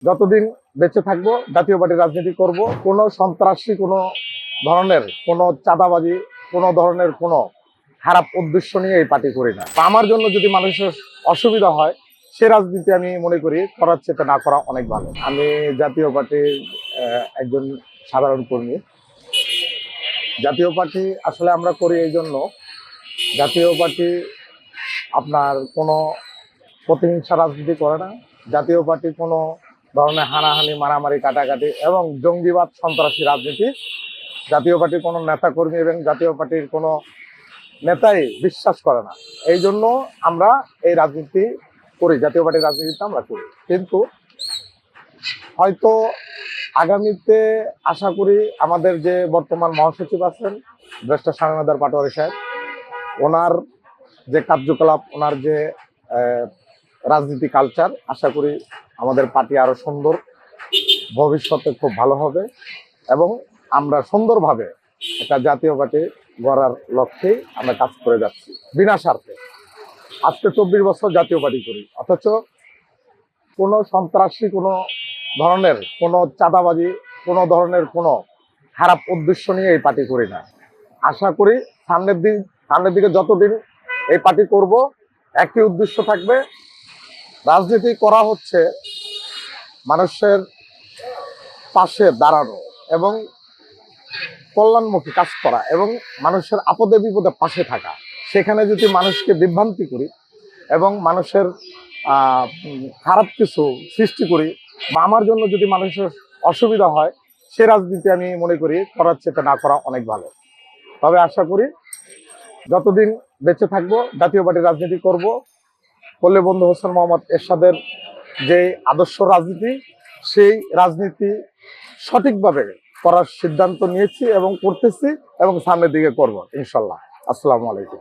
যতদিন বেঁচে থাকবো জাতীয় পার্টির রাজনীতি করব। কোনো সন্ত্রাসী, কোনো ধরনের কোনো চাঁদাবাজি, কোনো ধরনের কোনো খারাপ উদ্দেশ্য নিয়ে এই পার্টি করি না। আমার জন্য যদি মানুষের অসুবিধা হয়, সে রাজনীতি আমি মনে করি করার চেয়ে না করা অনেক ভালো। আমি জাতীয় পার্টির একজন সাধারণ কর্মী। জাতীয় পার্টি আসলে আমরা করি এই জন্য, জাতীয় পার্টি আপনার কোনো প্রতিহিংসা রাজনীতি করে না। জাতীয় পার্টি কোনো ধরনের হানাহানি, মারামারি, কাটাকাটি এবং জঙ্গিবাদ, সন্ত্রাসী রাজনীতি জাতীয় পার্টির কোনো নেতাকর্মী এবং জাতীয় পার্টির কোনো নেতাই বিশ্বাস করে না। এই জন্য আমরা এই রাজনীতি করি, জাতীয় পার্টির রাজনীতিটা আমরা করি। কিন্তু হয়তো আগামীতে আশা করি আমাদের যে বর্তমান মহাসচিব আছেন ব্যারিস্টার শামীম পাটোয়ারী সাহেব, ওনার যে কার্যকলাপ, ওনার যে রাজনীতি কালচার, আশা করি আমাদের পার্টি আরো সুন্দর, ভবিষ্যতে খুব ভালো হবে এবং আমরা সুন্দরভাবে একটা জাতীয় পার্টি গড়ার লক্ষ্যেই আমরা কাজ করে যাচ্ছি বিনা স্বার্থে। আজকে 24 বছর জাতীয় পার্টি করি, অথচ কোনো সন্ত্রাসী, কোনো ধরনের কোনো চাঁদাবাজি, কোনো ধরনের কোনো খারাপ উদ্দেশ্য নিয়ে এই পার্টি করি না। আশা করি সামনের দিকে যতদিন এই পার্টি করব, একই উদ্দেশ্য থাকবে। রাজনীতি করা হচ্ছে মানুষের পাশে দাঁড়ানো এবং কল্যাণমুখী কাজ করা এবং মানুষের আপদে বিপদে পাশে থাকা। সেখানে যদি মানুষকে বিভ্রান্তি করি এবং মানুষের খারাপ কিছু সৃষ্টি করি বা আমার জন্য যদি মানুষের অসুবিধা হয়, সে রাজনীতি আমি মনে করি করার চেয়ে না করা অনেক ভালো। তবে আশা করি যতদিন বেঁচে থাকবো জাতীয় পার্টির রাজনীতি করব। পল্লী বন্ধু হোসেন মোহাম্মদ এরশাদের যে আদর্শ রাজনীতি, সেই রাজনীতি সঠিকভাবে করার সিদ্ধান্ত নিয়েছি এবং করতেছি এবং সামনের দিকে করব ইনশাল্লাহ। আসসালামু আলাইকুম।